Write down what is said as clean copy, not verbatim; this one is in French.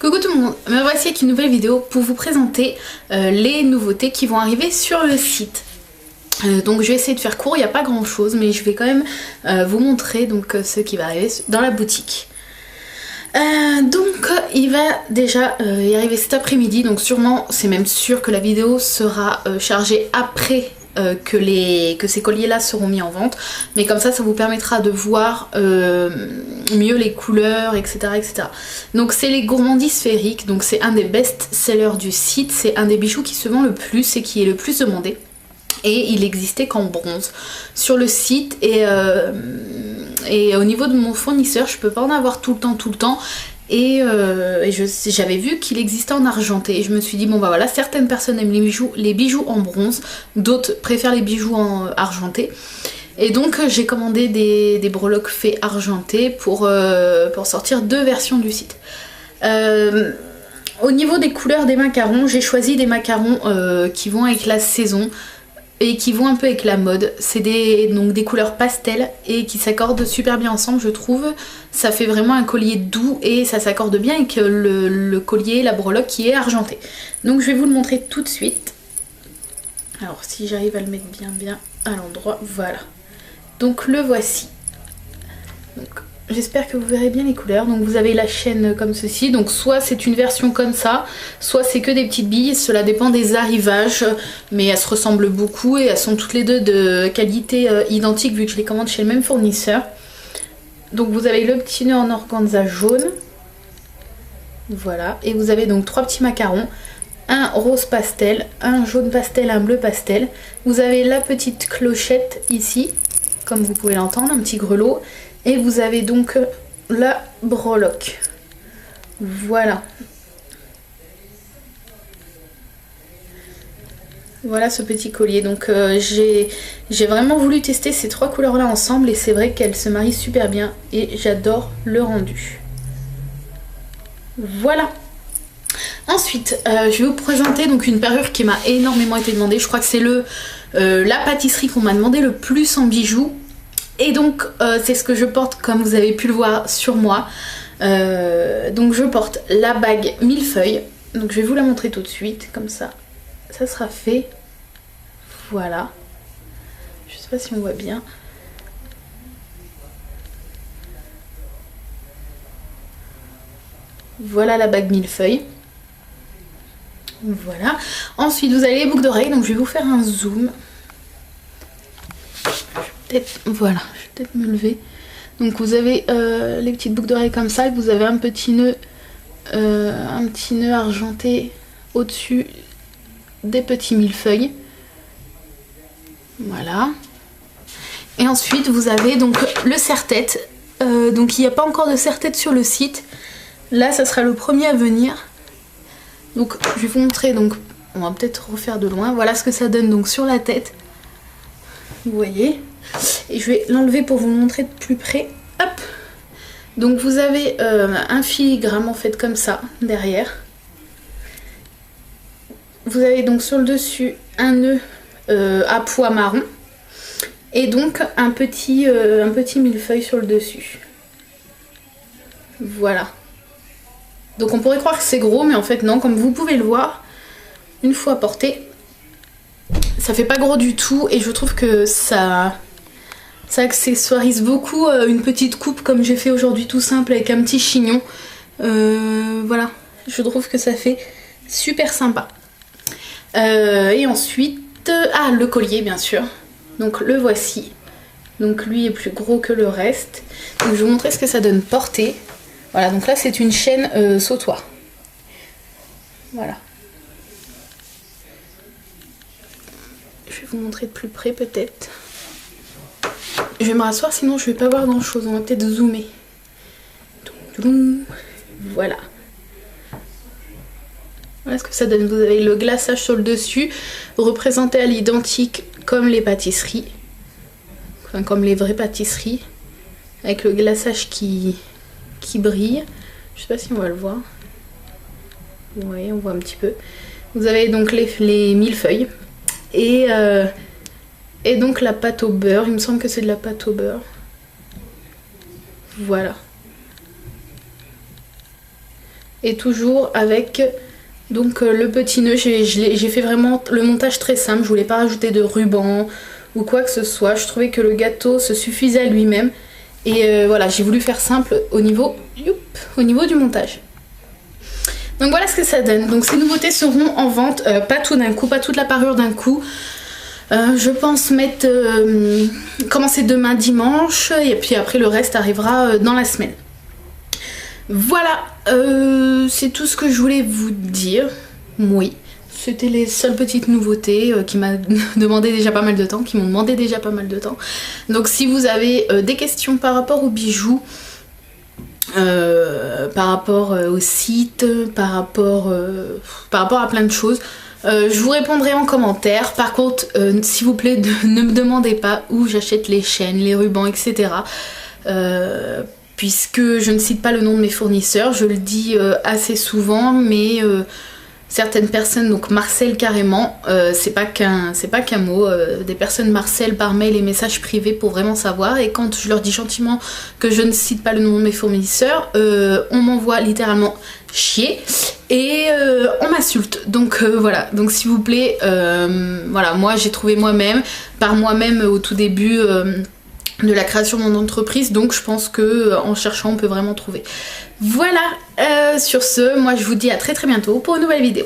Coucou tout le monde, me voici avec une nouvelle vidéo pour vous présenter les nouveautés qui vont arriver sur le site. Donc je vais essayer de faire court, il n'y a pas grand chose mais je vais quand même vous montrer donc, ce qui va arriver dans la boutique. Donc il va déjà y arriver cet après-midi, donc sûrement, c'est même sûr que la vidéo sera chargée après que ces colliers là seront mis en vente, mais comme ça vous permettra de voir mieux les couleurs, etc., etc. Donc c'est les gourmandises sphériques, donc c'est un des best-sellers du site, c'est un des bijoux qui se vend le plus et qui est le plus demandé, et il existait qu'en bronze sur le site, et au niveau de mon fournisseur je peux pas en avoir tout le temps. Et j'avais vu qu'il existait en argenté et je me suis dit bon bah voilà, certaines personnes aiment les bijoux en bronze, d'autres préfèrent les bijoux en argenté, et donc j'ai commandé des breloques faits argentés pour sortir deux versions du site. Au niveau des couleurs des macarons, j'ai choisi des macarons qui vont avec la saison et qui vont un peu avec la mode. C'est donc des couleurs pastel et qui s'accordent super bien ensemble, je trouve. Ça fait vraiment un collier doux et ça s'accorde bien avec le collier, la breloque qui est argentée. Donc je vais vous le montrer tout de suite. Alors si j'arrive à le mettre bien à l'endroit, voilà. Donc le voici. J'espère que vous verrez bien les couleurs. Donc vous avez la chaîne comme ceci, donc soit c'est une version comme ça, soit c'est que des petites billes, cela dépend des arrivages, mais elles se ressemblent beaucoup et elles sont toutes les deux de qualité identique vu que je les commande chez le même fournisseur. Donc vous avez le petit nœud en organza jaune, voilà, et vous avez donc trois petits macarons, un rose pastel, un jaune pastel, un bleu pastel. Vous avez la petite clochette ici, comme vous pouvez l'entendre, un petit grelot. Et vous avez donc la breloque. Voilà. Voilà ce petit collier. Donc j'ai vraiment voulu tester ces trois couleurs là ensemble et c'est vrai qu'elles se marient super bien et j'adore le rendu. Voilà. Ensuite, je vais vous présenter donc une parure qui m'a énormément été demandée. Je crois que c'est la pâtisserie qu'on m'a demandé le plus en bijoux. Et donc c'est ce que je porte, comme vous avez pu le voir sur moi. Donc je porte la bague millefeuille. Donc je vais vous la montrer tout de suite, comme ça sera fait. Voilà. Je sais pas si on voit bien. Voilà la bague millefeuille. Voilà. Ensuite vous avez les boucles d'oreilles, donc je vais vous faire un zoom. Voilà, je vais peut-être me lever. Donc vous avez les petites boucles d'oreilles comme ça, et vous avez un petit nœud argenté au-dessus des petits millefeuilles. Voilà. Et ensuite vous avez donc le serre-tête. Donc il n'y a pas encore de serre-tête sur le site. Là ça sera le premier à venir. Donc je vais vous montrer, donc on va peut-être refaire de loin. Voilà ce que ça donne donc sur la tête. Vous voyez. Et je vais l'enlever pour vous le montrer de plus près. Hop. Donc vous avez un filigrane en fait comme ça derrière. Vous avez donc sur le dessus un nœud à pois marron et donc un petit millefeuille sur le dessus. Voilà. Donc on pourrait croire que c'est gros, mais en fait non, comme vous pouvez le voir, une fois porté, ça fait pas gros du tout et je trouve que ça accessoirise beaucoup une petite coupe comme j'ai fait aujourd'hui, tout simple avec un petit chignon. Voilà, je trouve que ça fait super sympa. Et ensuite, le collier bien sûr. Donc le voici. Donc lui est plus gros que le reste. Donc je vais vous montrer ce que ça donne porté. Voilà, donc là c'est une chaîne sautoir. Voilà. Je vais vous montrer de plus près peut-être. Je vais me rasseoir, sinon je vais pas voir grand chose. On va peut-être zoomer. Voilà. Voilà ce que ça donne. Vous avez le glaçage sur le dessus, représenté à l'identique comme les pâtisseries. Enfin, comme les vraies pâtisseries. Avec le glaçage qui brille. Je sais pas si on va le voir. Vous voyez, on voit un petit peu. Vous avez donc les millefeuilles. Et donc la pâte au beurre, il me semble que c'est de la pâte au beurre. Voilà. Et toujours avec donc le petit nœud. J'ai fait vraiment le montage très simple, je voulais pas rajouter de ruban ou quoi que ce soit. Je trouvais que le gâteau se suffisait à lui-même. Et voilà, j'ai voulu faire simple au niveau du montage. Donc voilà ce que ça donne. Donc ces nouveautés seront en vente, pas tout d'un coup, pas toute la parure d'un coup. Je pense commencer demain dimanche et puis après le reste arrivera dans la semaine. Voilà, c'est tout ce que je voulais vous dire. Oui, c'était les seules petites nouveautés qui m'ont demandé déjà pas mal de temps, Donc si vous avez des questions par rapport aux bijoux, par rapport au site, par rapport à plein de choses, je vous répondrai en commentaire. Par contre, s'il vous plaît, ne me demandez pas où j'achète les chaînes, les rubans, etc. Puisque je ne cite pas le nom de mes fournisseurs, je le dis assez souvent, mais certaines personnes donc marcellent carrément, c'est pas qu'un mot, des personnes marcellent par mail et messages privés pour vraiment savoir, et quand je leur dis gentiment que je ne cite pas le nom de mes fournisseurs, on m'envoie littéralement chier et on m'insulte. Donc voilà, donc s'il vous plaît, voilà, moi j'ai trouvé par moi-même au tout début de la création de mon entreprise, donc je pense que en cherchant on peut vraiment trouver. Voilà, sur ce, moi je vous dis à très bientôt pour une nouvelle vidéo.